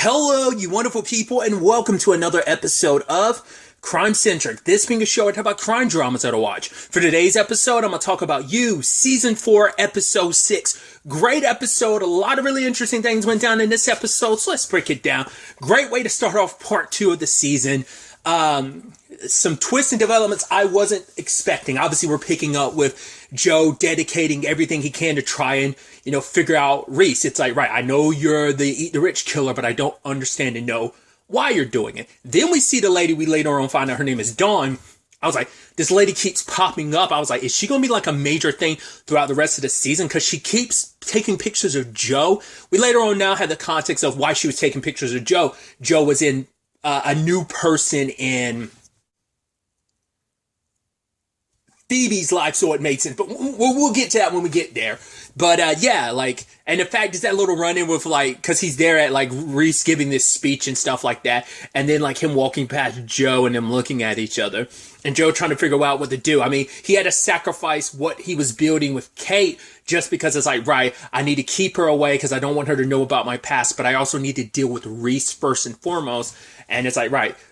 Hello, you wonderful people, and welcome to another episode of Crime Centric. This being a show I talk about crime dramas that I watch. For today's episode, I'm going to talk about You, Season 4, Episode 6. Great episode. A lot of really interesting things went down in this episode, so let's break it down. Great way to start off part 2 of the season. Some twists and developments I wasn't expecting. Obviously, we're picking up with Joe dedicating everything he can to try and, figure out Reese. It's like, right, I know you're the eat the rich killer, but I don't understand and know why you're doing it. Then we see the lady we later on find out her name is Dawn. I was like, this lady keeps popping up. I was like, is she going to be like a major thing throughout the rest of the season? Because she keeps taking pictures of Joe. We later on now had the context of why she was taking pictures of Joe. Joe was in a new person in Phoebe's life, so it made sense. But we'll get to that when we get there. But and the fact is that little run-in with because he's there at Reese giving this speech and stuff like that, and then him walking past Joe and them looking at each other, and Joe trying to figure out what to do. I mean, he had to sacrifice what he was building with Kate just because it's right, I need to keep her away because I don't want her to know about my past, but I also need to deal with Reese first and foremost. And it's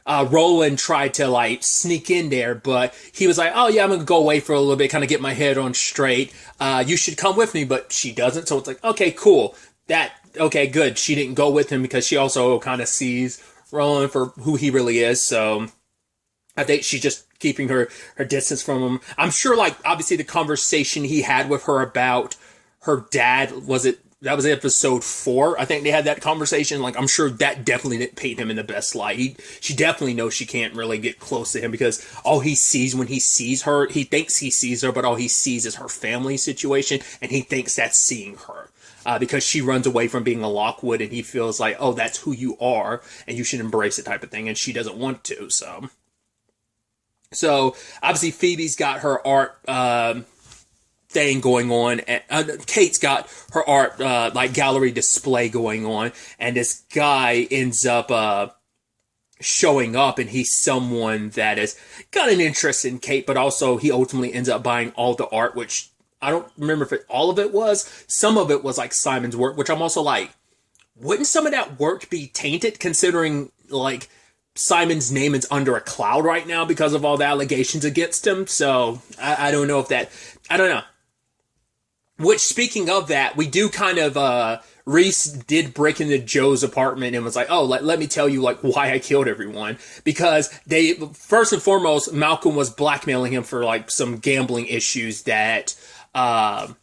Roland tried to sneak in there, but he was like, oh yeah, I'm going to go away for a little bit, kind of get my head on straight. You should come with me, but she doesn't. So it's okay, cool. Okay, good. She didn't go with him because she also kind of sees Roland for who he really is. So I think she's just keeping her distance from him. I'm sure obviously the conversation he had with her about her dad, that was episode 4. I think they had that conversation. I'm sure that definitely didn't paint him in the best light. She definitely knows she can't really get close to him because all he sees when he sees her, he thinks he sees her, but all he sees is her family situation, and he thinks that's seeing her. Because she runs away from being a Lockwood, and he feels like, oh, that's who you are, and you should embrace it type of thing, and she doesn't want to, So, obviously, Phoebe's got her art, thing going on, and Kate's got her art gallery display going on, and this guy ends up showing up, and he's someone that has got an interest in Kate, but also he ultimately ends up buying all the art, which I don't remember if all of it was. Some of it was Simon's work, which I'm also wouldn't some of that work be tainted considering Simon's name is under a cloud right now because of all the allegations against him? So I don't know if I don't know. Which, speaking of that, we do kind of, Reese did break into Joe's apartment and was oh, let me tell you, why I killed everyone. Because first and foremost, Malcolm was blackmailing him for, some gambling issues that, some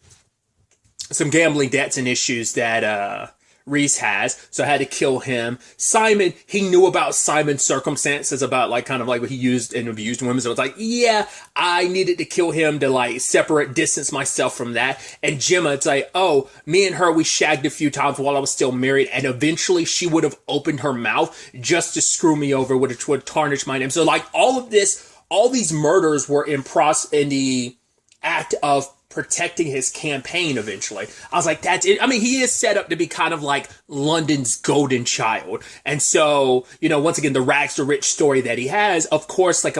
gambling debts and issues that, Reese has, so I had to kill him. Simon, he knew about Simon's circumstances, about what he used and abused women, so it's yeah, I needed to kill him to distance myself from that. And Gemma, it's oh, me and her, we shagged a few times while I was still married, and eventually she would have opened her mouth just to screw me over, which would tarnish my name. So all of this, all these murders were in the act of protecting his campaign eventually. I was that's it. I mean, he is set up to be kind of London's golden child. And so, once again, the rags to rich story that he has, of course, that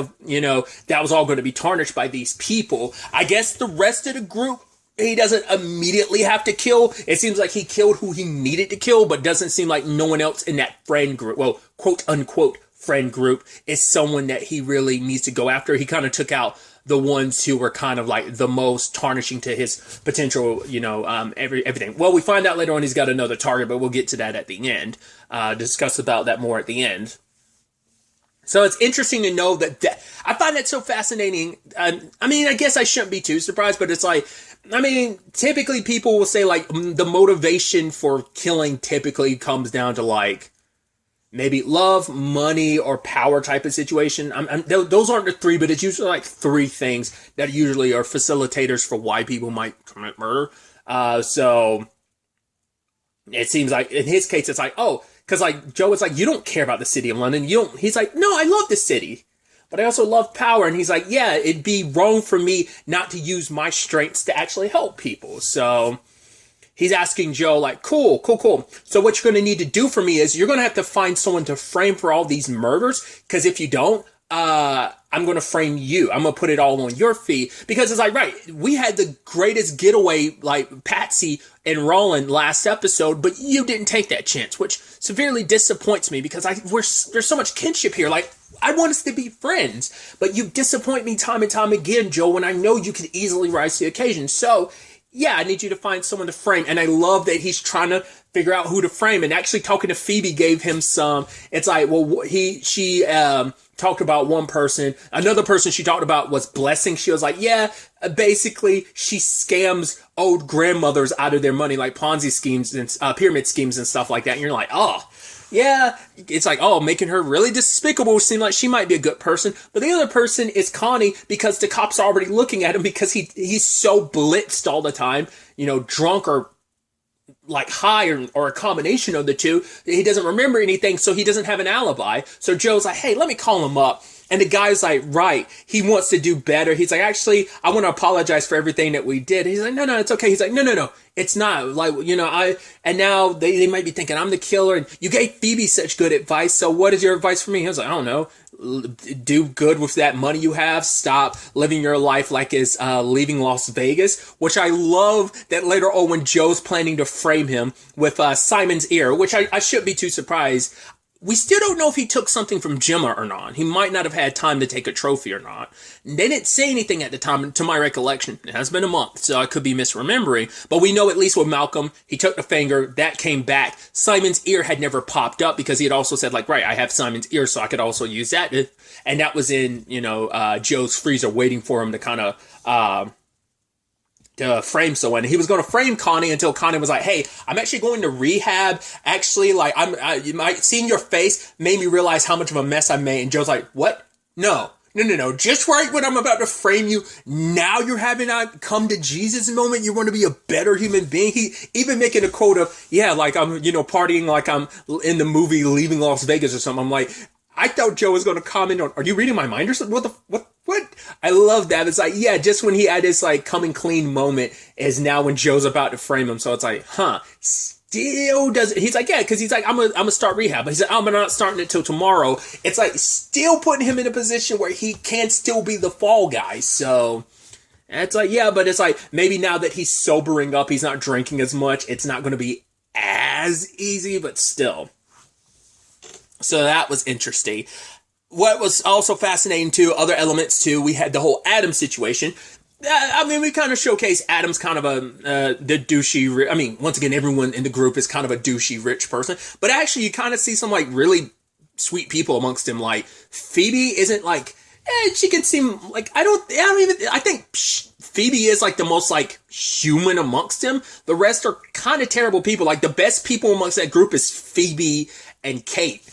was all going to be tarnished by these people. I guess the rest of the group, he doesn't immediately have to kill. It seems like he killed who he needed to kill, but doesn't seem like no one else in that friend group, well, quote unquote, friend group is someone that he really needs to go after. He kind of took out the ones who were kind of the most tarnishing to his potential, everything. Well, we find out later on he's got another target, but we'll get to that at the end. Discuss about that more at the end. So it's interesting to know that I find that so fascinating. I mean, I guess I shouldn't be too surprised, but it's typically people will say the motivation for killing typically comes down to maybe love, money, or power type of situation. Those aren't the 3, but it's usually 3 things that usually are facilitators for why people might commit murder. So it seems in his case, it's oh, because Joe is you don't care about the city of London. He's no, I love the city, but I also love power. And he's yeah, it'd be wrong for me not to use my strengths to actually help people. So he's asking Joe, cool. So what you're going to need to do for me is you're going to have to find someone to frame for all these murders, because if you don't, I'm going to frame you. I'm going to put it all on your feet because it's like, right, we had the greatest getaway, like Patsy and Roland last episode, but you didn't take that chance, which severely disappoints me because there's so much kinship here. Like, I want us to be friends, but you disappoint me time and time again, Joe, when I know you could easily rise to the occasion. So, yeah, I need you to find someone to frame. And I love that he's trying to figure out who to frame. And actually talking to Phoebe gave him some, it's like, well, she talked about one person. Another person she talked about was Blessing. She was like, yeah, basically she scams old grandmothers out of their money, like Ponzi schemes and pyramid schemes and stuff like that. And you're like, oh, yeah, it's like, oh, making her really despicable seem like she might be a good person. But the other person is Connie because the cops are already looking at him because he's so blitzed all the time, drunk or like high or a combination of the two. He doesn't remember anything, so he doesn't have an alibi. So Joe's like, hey, let me call him up. And the guy's like, right, he wants to do better. He's like, actually, I want to apologize for everything that we did. He's like, no, it's okay. He's like, no, it's not. Like, and now they might be thinking I'm the killer. And you gave Phoebe such good advice. So what is your advice for me? He was like, I don't know. Do good with that money you have. Stop living your life like it's leaving Las Vegas, which I love that later on when Joe's planning to frame him with Simon's ear, which I shouldn't be too surprised. We still don't know if he took something from Gemma or not. He might not have had time to take a trophy or not. They didn't say anything at the time, to my recollection. It has been a month, so I could be misremembering. But we know at least with Malcolm, he took the finger, that came back. Simon's ear had never popped up because he had also said, like, right, I have Simon's ear, so I could also use that. And that was in, Joe's freezer waiting for him to kind of to frame someone. He was going to frame Connie until Connie was like, hey, I'm actually going to rehab. Actually, like, seeing your face made me realize how much of a mess I made. And Joe's like, what? No. Just right when I'm about to frame you, now you're having a come to Jesus moment. You want to be a better human being. He even making a quote of, yeah, like I'm, partying like I'm in the movie Leaving Las Vegas or something. I'm like, I thought Joe was going to comment on, are you reading my mind or something? What? I love that. It's like, yeah, just when he had this like coming clean moment is now when Joe's about to frame him. So it's like, still doesn't, he's like, yeah, because he's like, I'm gonna start rehab. But he's like, I'm not starting it till tomorrow. It's like still putting him in a position where he can still be the fall guy. So it's like, yeah, but it's like, maybe now that he's sobering up, he's not drinking as much, it's not going to be as easy, but still. So that was interesting. What was also fascinating too, other elements too, we had the whole Adam situation. We kind of showcase Adam's kind of the douchey, once again, everyone in the group is kind of a douchey rich person, but actually you kind of see some like really sweet people amongst him. Like Phoebe isn't like, she can seem like, I think Phoebe is like the most like human amongst him. The rest are kind of terrible people. Like the best people amongst that group is Phoebe and Kate.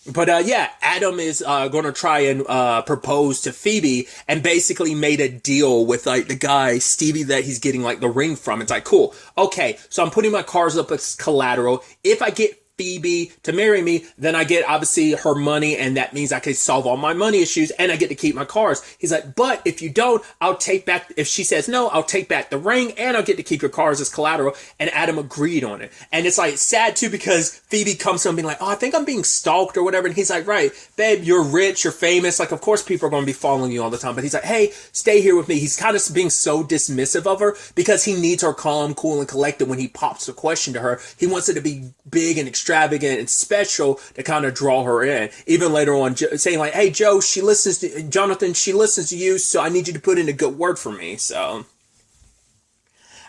But Adam is going to try and propose to Phoebe and basically made a deal with like the guy, Stevie, that he's getting like the ring from. It's like, cool. Okay, so I'm putting my cars up as collateral. If I get Phoebe to marry me, then I get obviously her money, and that means I can solve all my money issues and I get to keep my cars. He's like, but if you don't, I'll take back, if she says no, I'll take back the ring and I'll get to keep your cars as collateral. And Adam agreed on it. And it's like sad too because Phoebe comes to him being like, oh, I think I'm being stalked or whatever. And he's like, right, babe, you're rich, you're famous. Like, of course people are going to be following you all the time. But he's like, hey, stay here with me. He's kind of being so dismissive of her because he needs her calm, cool, and collected when he pops the question to her. He wants it to be big and extravagant and special to kind of draw her in. Even later on, saying like, hey, Joe, she listens to you, so I need you to put in a good word for me. So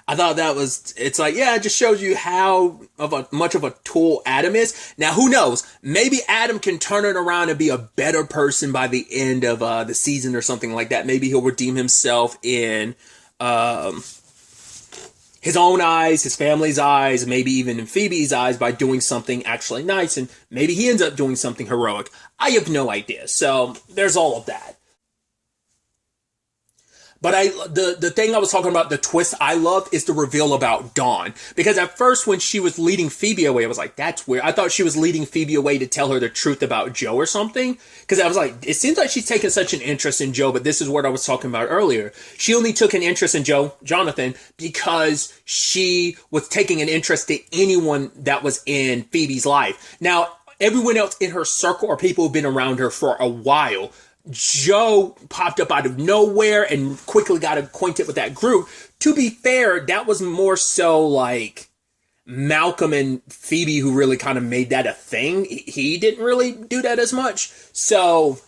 I thought it's like, yeah, it just shows you how much of a tool Adam is. Now, who knows? Maybe Adam can turn it around and be a better person by the end of the season or something like that. Maybe he'll redeem himself in his own eyes, his family's eyes, maybe even in Phoebe's eyes by doing something actually nice, and maybe he ends up doing something heroic. I have no idea. So there's all of that. But the thing I was talking about, the twist I loved is the reveal about Dawn. Because at first when she was leading Phoebe away, I was like, that's weird. I thought she was leading Phoebe away to tell her the truth about Joe or something. Because I was like, it seems like she's taken such an interest in Joe, but this is what I was talking about earlier. She only took an interest in Jonathan, because she was taking an interest in anyone that was in Phoebe's life. Now, everyone else in her circle are people who've been around her for a while. Joe popped up out of nowhere and quickly got acquainted with that group. To be fair, that was more so like Malcolm and Phoebe who really kind of made that a thing. He didn't really do that as much. So,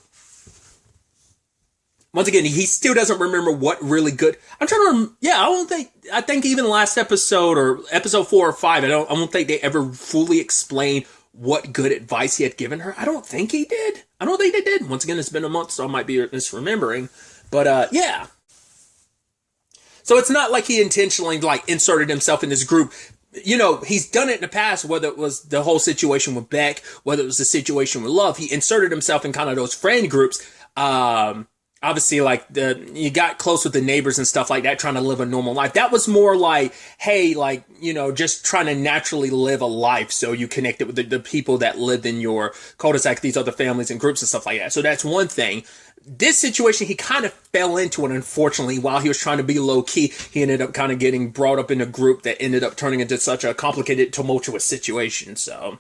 once again, he still doesn't remember what really good. I'm trying to I think even last episode or episode 4 or 5, I don't think they ever fully explained what good advice he had given her. I don't think he did. I don't think they did. Once again, it's been a month, so I might be misremembering. But, yeah. So it's not like he intentionally, like, inserted himself in this group. You know, he's done it in the past, whether it was the whole situation with Beck, whether it was the situation with Love. He inserted himself in kind of those friend groups. Obviously, like, you got close with the neighbors and stuff like that, trying to live a normal life. That was more like, hey, like, you know, just trying to naturally live a life. So you connected with the people that lived in your cul-de-sac, these other families and groups and stuff like that. So that's one thing. This situation, he kind of fell into it, unfortunately. While he was trying to be low-key, he ended up kind of getting brought up in a group that ended up turning into such a complicated, tumultuous situation, so...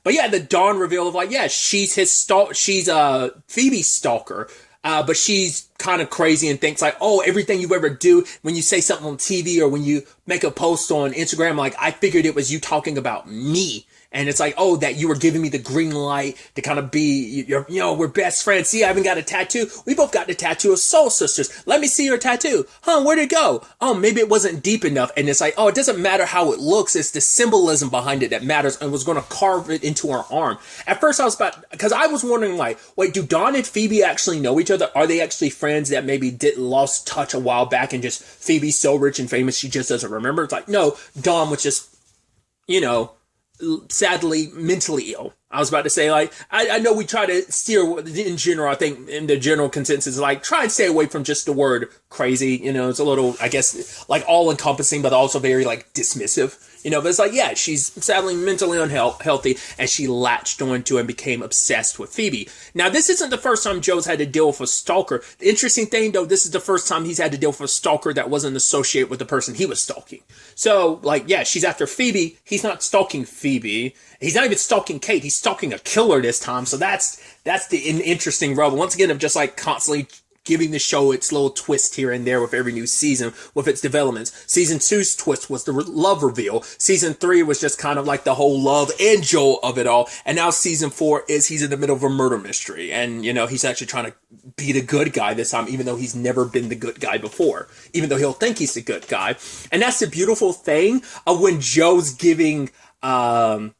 But yeah, the Dawn reveal of like, yeah, she's Phoebe's stalker. But she's kind of crazy and thinks like, oh, everything you ever do, when you say something on TV or when you make a post on Instagram, like, I figured it was you talking about me. And it's like, oh, that you were giving me the green light to kind of be, we're best friends. See, I haven't got a tattoo. We both got the tattoo of Soul Sisters. Let me see your tattoo. Huh, where'd it go? Oh, maybe it wasn't deep enough. And it's like, oh, it doesn't matter how it looks. It's the symbolism behind it that matters, and was going to carve it into her arm. At first I was because I was wondering like, wait, do Dawn and Phoebe actually know each other? Are they actually friends that maybe lost touch a while back and just Phoebe's so rich and famous she just doesn't remember? It's like, no, Dawn was just, sadly mentally ill. I was about to say, like, I know we try to steer in general. I think in the general consensus is like, try and stay away from just the word crazy. It's a little, I guess, like all encompassing, but also very like dismissive. But it's like, yeah, she's sadly mentally unhealthy, and she latched onto and became obsessed with Phoebe. Now, this isn't the first time Joe's had to deal with a stalker. The interesting thing, though, this is the first time he's had to deal with a stalker that wasn't associated with the person he was stalking. So, like, yeah, she's after Phoebe. He's not stalking Phoebe. He's not even stalking Kate. He's stalking a killer this time. So that's the interesting rub. Once again, of just like constantly giving the show its little twist here and there with every new season, with its developments. Season 2's twist was the love reveal. Season 3 was just kind of like the whole love and Joel of it all. And now Season 4 is he's in the middle of a murder mystery. And, he's actually trying to be the good guy this time, even though he's never been the good guy before. Even though he'll think he's the good guy. And that's the beautiful thing of when Joe's giving Dawn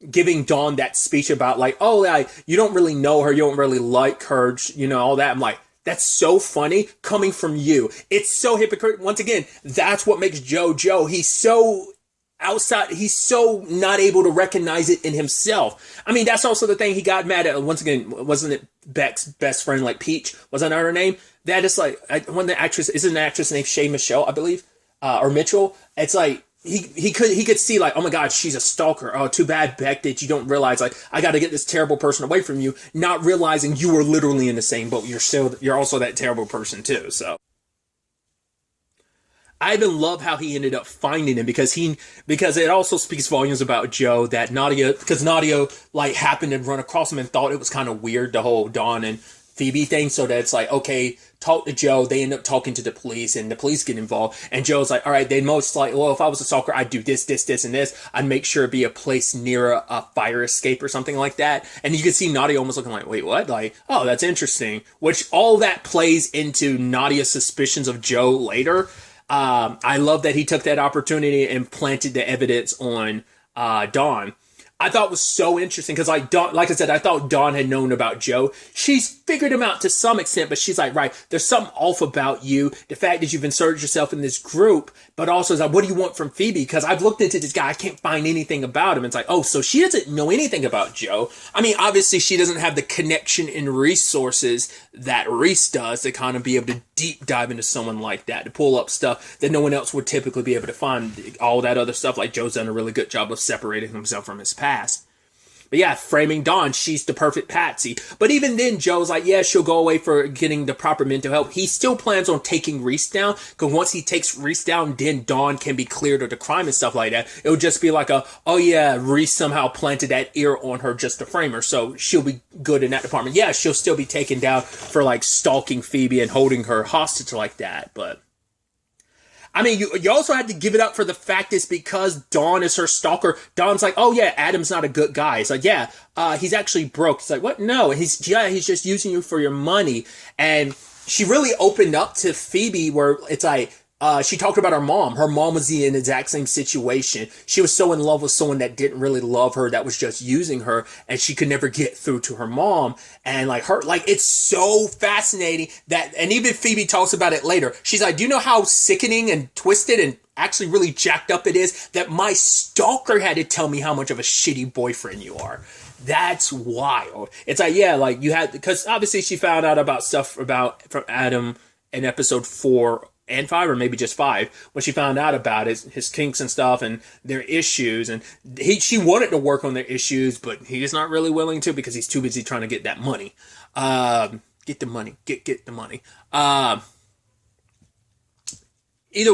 that speech about like, oh, you don't really know her, you don't really like her, all that. I'm like, that's so funny coming from you. It's so hypocritical. Once again, that's what makes Joe Joe. He's so outside. He's so not able to recognize it in himself. I mean, that's also the thing he got mad at. Once again, wasn't it Beck's best friend, like Peach? Was that her name? That is like, when the actress, isn't an actress named Shay Michelle, I believe, or Mitchell? It's like, he could see like, oh my God, she's a stalker. Oh, too bad, Beck, that you don't realize like, I got to get this terrible person away from you, not realizing you were literally in the same boat. You're also that terrible person too. So I even love how he ended up finding him because it also speaks volumes about Joe that Nadia like happened to run across him and thought it was kind of weird, the whole Dawn and Phoebe thing. So that it's like, okay, talk to Joe. They end up talking to the police, and the police get involved. And Joe's like, all right, they most like, well, if I was a stalker, I'd do this, this, this, and this. I'd make sure it'd be a place near a fire escape or something like that. And you can see Nadia almost looking like, wait, what? Like, oh, that's interesting. Which all that plays into Nadia's suspicions of Joe later. I love that he took that opportunity and planted the evidence on Dawn. I thought was so interesting because like I said, I thought Dawn had known about Joe. She's figured him out to some extent, but she's like, right, there's something off about you. The fact that you've inserted yourself in this group, but also it's like, what do you want from Phoebe? Because I've looked into this guy, I can't find anything about him. It's like, oh, so she doesn't know anything about Joe. I mean, obviously she doesn't have the connection and resources that Reese does to kind of be able to deep dive into someone like that, to pull up stuff that no one else would typically be able to find. All that other stuff, like Joe's done a really good job of separating himself from his past. But yeah, framing Dawn, she's the perfect patsy. But even then, Joe's like, yeah, she'll go away for getting the proper mental help. He still plans on taking Reese down, because once he takes Reese down, then Dawn can be cleared of the crime and stuff like that. It would just be like oh yeah, Reese somehow planted that ear on her just to frame her, so she'll be good in that department. Yeah, she'll still be taken down for like stalking Phoebe and holding her hostage like that, but I mean, you also had to give it up for the fact is because Dawn is her stalker. Dawn's like, oh yeah, Adam's not a good guy. It's like, yeah, he's actually broke. It's like, what? No, he's just using you for your money. And she really opened up to Phoebe where it's like, she talked about her mom. Her mom was in the exact same situation. She was so in love with someone that didn't really love her, that was just using her, and she could never get through to her mom. And it's so fascinating that, and even Phoebe talks about it later. She's like, do you know how sickening and twisted and actually really jacked up it is that my stalker had to tell me how much of a shitty boyfriend you are? That's wild. It's like, yeah, like you had, because obviously she found out about stuff from Adam in episode 4 and 5, or maybe just 5, when she found out about his kinks and stuff and their issues, and she wanted to work on their issues, but he's not really willing to because he's too busy trying to get that money. Get the money. Get the money. Either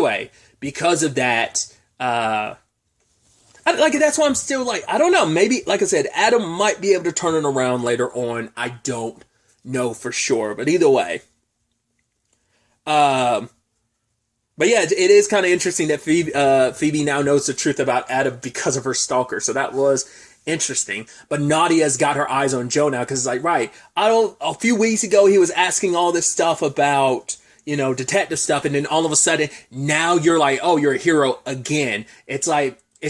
way, because of that, that's why I'm still like, I don't know, maybe, like I said, Adam might be able to turn it around later on. I don't know for sure, but either way. But yeah, it is kind of interesting that Phoebe now knows the truth about Adam because of her stalker. So that was interesting. But Nadia's got her eyes on Joe now because it's like, right, a few weeks ago he was asking all this stuff about, detective stuff. And then all of a sudden now you're like, oh, you're a hero again. It's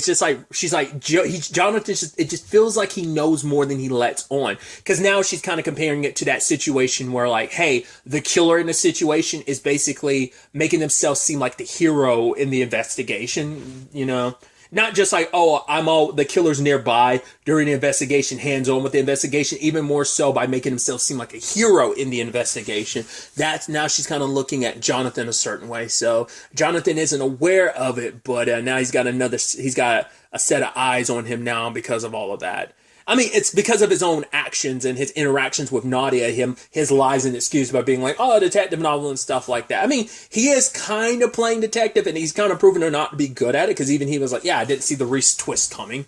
just like, she's like, Jonathan, it just feels like he knows more than he lets on. Because now she's kind of comparing it to that situation where, like, hey, the killer in the situation is basically making themselves seem like the hero in the investigation, Not just like, oh, the killer's nearby during the investigation, hands-on with the investigation, even more so by making himself seem like a hero in the investigation. Now she's kind of looking at Jonathan a certain way. So Jonathan isn't aware of it, but now he's got a set of eyes on him now because of all of that. I mean, it's because of his own actions and his interactions with Nadia, his lies and excuses by being like, oh, detective novel and stuff like that. I mean, he is kind of playing detective, and he's kind of proven to not be good at it, because even he was like, yeah, I didn't see the Reese twist coming.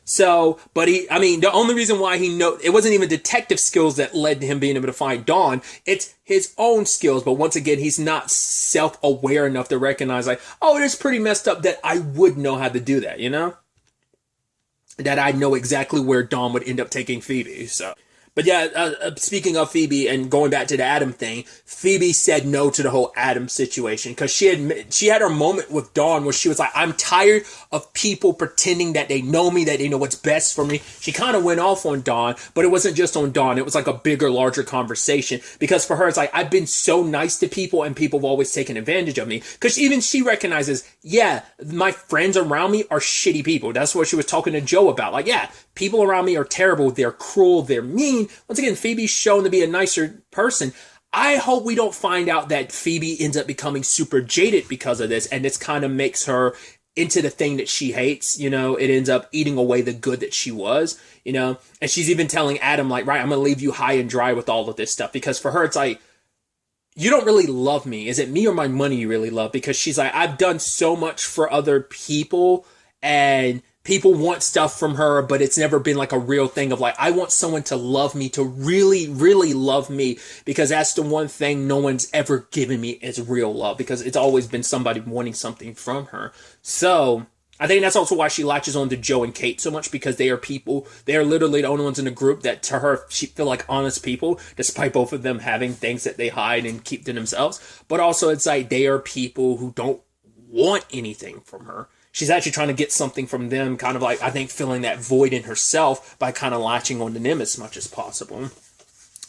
So, but the only reason why it wasn't even detective skills that led to him being able to find Dawn. It's his own skills. But once again, he's not self-aware enough to recognize, like, oh, it is pretty messed up that I would know how to do that, that I know exactly where Dawn would end up taking Phoebe. So, but yeah, speaking of Phoebe and going back to the Adam thing, Phoebe said no to the whole Adam situation because she had her moment with Dawn where she was like, I'm tired of people pretending that they know me, that they know what's best for me. She kind of went off on Dawn, but it wasn't just on Dawn. It was like a bigger, larger conversation, because for her, it's like, I've been so nice to people and people have always taken advantage of me, because even she recognizes, yeah, my friends around me are shitty people. That's what she was talking to Joe about. Like, yeah, people around me are terrible. They're cruel. They're mean. Once again, Phoebe's shown to be a nicer person. I hope we don't find out that Phoebe ends up becoming super jaded because of this, and this kind of makes her into the thing that she hates. It ends up eating away the good that she was, and she's even telling Adam, like, right, I'm gonna leave you high and dry with all of this stuff, because for her, it's like, you don't really love me. Is it me or my money you really love? Because she's like, I've done so much for other people, and people want stuff from her, but it's never been like a real thing of like, I want someone to love me, to really, really love me, because that's the one thing no one's ever given me is real love, because it's always been somebody wanting something from her. So I think that's also why she latches on to Joe and Kate so much, because they are literally the only ones in the group that to her, she feel like honest people, despite both of them having things that they hide and keep to themselves. But also it's like, they are people who don't want anything from her. She's actually trying to get something from them, kind of like, I think, filling that void in herself by kind of latching on to them as much as possible.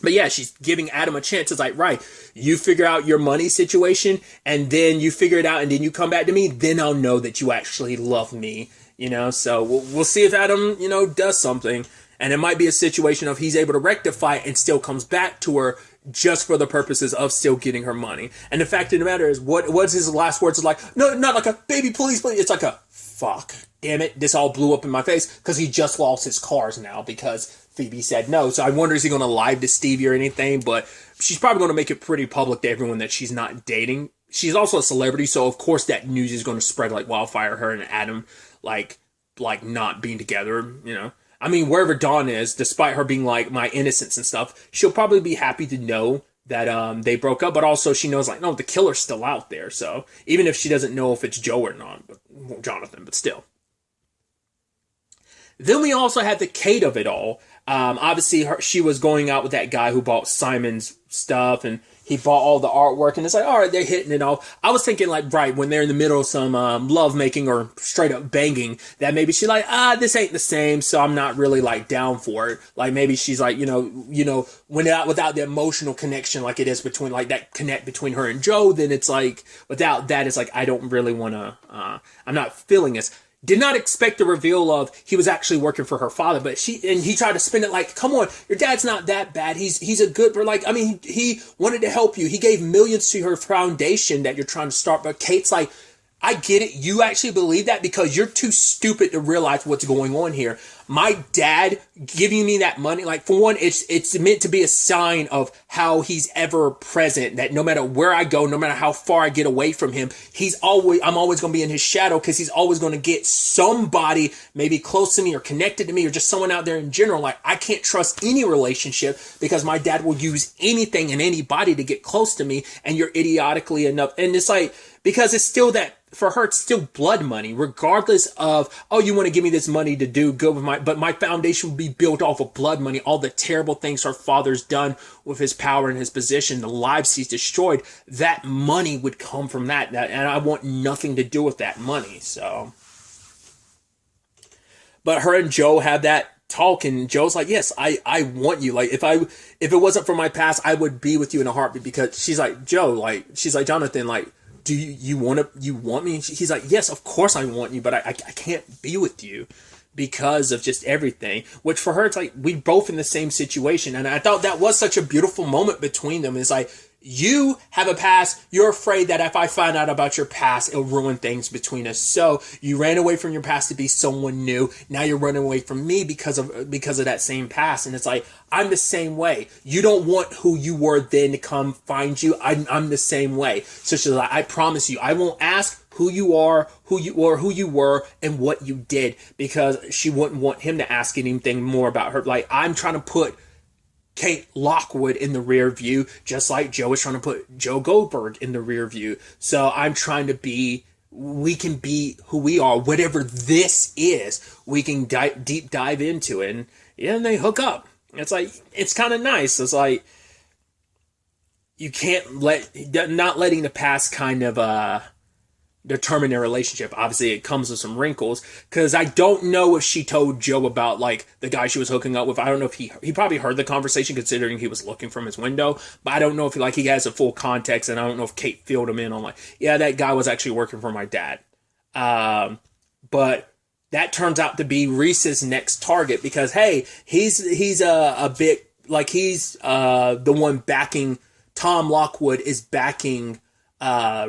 But yeah, she's giving Adam a chance. It's like, right, you figure out your money situation, and then you figure it out, and then you come back to me, then I'll know that you actually love me, So we'll see if Adam, does something. And it might be a situation of he's able to rectify it and still comes back to her just for the purposes of still getting her money. And the fact of the matter is, what's his last words? Like, no, not like a baby, please. It's like a fuck, damn it, this all blew up in my face because he just lost his cars now because Phoebe said no. So I wonder, is he going to lie to Stevie or anything? But she's probably going to make it pretty public to everyone that she's not dating. She's also a celebrity, so of course that news is going to spread like wildfire. Her and Adam, like not being together, you know. I mean, wherever Dawn is, despite her being like my innocence and stuff, she'll probably be happy to know that they broke up. But also she knows, like, no, the killer's still out there. So even if she doesn't know if it's Joe or not, but Jonathan, but still. Then we also had the Kate of it all. Obviously, she was going out with that guy who bought Simon's stuff, and he bought all the artwork, and it's like, all right, they're hitting it off. I was thinking, like, right, when they're in the middle of some love making or straight up banging, that maybe she's like, this ain't the same, so I'm not really, like, down for it. Like, maybe she's like, without the emotional connection like it is between, like, that connect between her and Joe, then it's like, without that, it's like, I don't really want to, I'm not feeling this. Did not expect the reveal of he was actually working for her father, but he tried to spin it like, come on, your dad's not that bad. He's a good, like, I mean, he wanted to help you. He gave millions to her foundation that you're trying to start. But Kate's like, I get it. You actually believe that because you're too stupid to realize what's going on here. My dad giving me that money, like, for one, it's meant to be a sign of how he's ever present, that no matter where I go, no matter how far I get away from him, I'm always going to be in his shadow because he's always going to get somebody maybe close to me or connected to me or just someone out there in general. Like, I can't trust any relationship because my dad will use anything and anybody to get close to me, and you're idiotically enough. And it's like, because it's still that, for her, it's still blood money, regardless of, oh, you want to give me this money to do good with but my foundation will be built off of blood money. All the terrible things her father's done with his power and his position, the lives he's destroyed, that money would come from that. And I want nothing to do with that money. So, but her and Joe have that talk, and Joe's like, yes, I want you. Like, if it wasn't for my past, I would be with you in a heartbeat. Because she's like, Joe, like, she's like, Jonathan, like, do you want me? And he's like, yes, of course I want you, but I can't be with you because of just everything. Which for her, it's like, we both in the same situation. And I thought that was such a beautiful moment between them. It's like, you have a past. You're afraid that if I find out about your past, it'll ruin things between us. So you ran away from your past to be someone new. Now you're running away from me because of that same past. And it's like, I'm the same way. You don't want who you were then to come find you. I'm the same way. So she's like, I promise you, I won't ask who you are, who you were, and what you did, because she wouldn't want him to ask anything more about her. Like, I'm trying to put Kate Lockwood in the rear view, just like Joe is trying to put Joe Goldberg in the rear view. So I'm trying to we can be who we are, whatever this is, we can deep dive into it. And they hook up. It's like, it's kind of nice. It's like, you can't not letting the past kind of, determine their relationship. Obviously, it comes with some wrinkles, because I don't know if she told Joe about, like, the guy she was hooking up with. I don't know if he probably heard the conversation, considering he was looking from his window, but I don't know if he has a full context, and I don't know if Kate filled him in on, like, yeah, that guy was actually working for my dad. But that turns out to be Reese's next target, because, hey, he's a bit, like, he's the one backing, Tom Lockwood is backing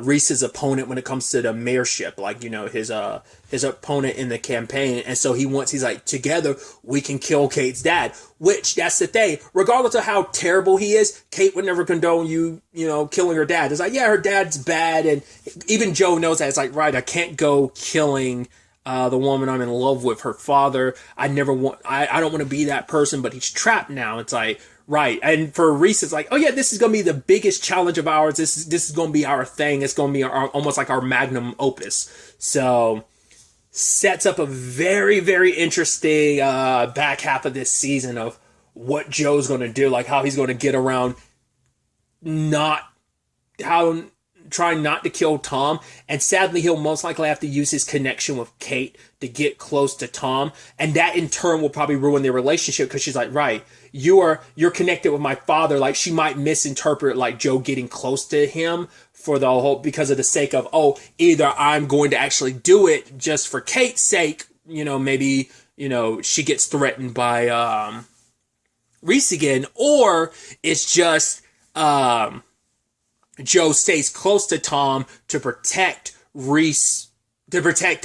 Reese's opponent when it comes to the mayorship, like, his opponent in the campaign. And so he's like, together we can kill Kate's dad, which, that's the thing, regardless of how terrible he is, Kate would never condone killing her dad. It's like, yeah, her dad's bad, and even Joe knows that. It's like, right, I can't go killing the woman I'm in love with, her father. I don't want to be that person, but he's trapped now. It's like, right. And for Reese, it's like, oh yeah, this is going to be the biggest challenge of ours. This is going to be our thing. It's going to be almost like our magnum opus. So, sets up a very, very interesting back half of this season of what Joe's going to do, like how he's going to get around trying not to kill Tom, and sadly he'll most likely have to use his connection with Kate to get close to Tom, and that in turn will probably ruin their relationship, because she's like, right, you're connected with my father. Like, she might misinterpret, like, Joe getting close to him for the whole, because of the sake of, oh, either I'm going to actually do it just for Kate's sake, maybe she gets threatened by Reese again, or it's just Joe stays close to Tom to protect Reese, to protect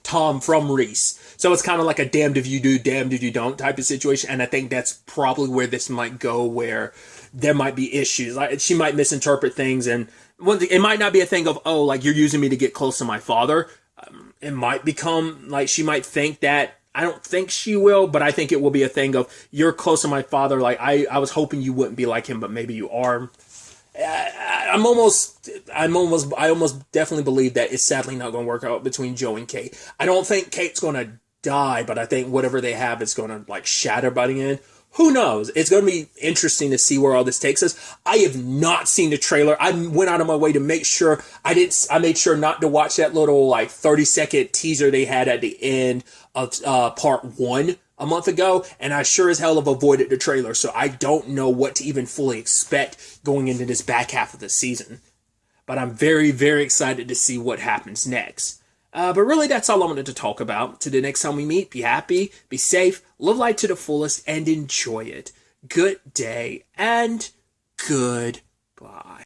Tom from Reese. So it's kind of like a damned if you do, damned if you don't type of situation. And I think that's probably where this might go, where there might be issues. Like she might misinterpret things, and it might not be a thing of, oh, like you're using me to get close to my father. It might become like she might think that. I don't think she will, but I think it will be a thing of you're close to my father. Like I was hoping you wouldn't be like him, but maybe you are. I almost definitely believe that it's sadly not going to work out between Joe and Kate. I don't think Kate's going to die, but I think whatever they have is going to like shatter by the end. Who knows? It's going to be interesting to see where all this takes us. I have not seen the trailer. I went out of my way to make sure I made sure not to watch that little like 30-second teaser they had at the end of part 1 a month ago, and I sure as hell have avoided the trailer, so I don't know what to even fully expect going into this back half of the season. But I'm very, very excited to see what happens next. But really, that's all I wanted to talk about. Till the next time we meet, be happy, be safe, live life to the fullest, and enjoy it. Good day, and goodbye.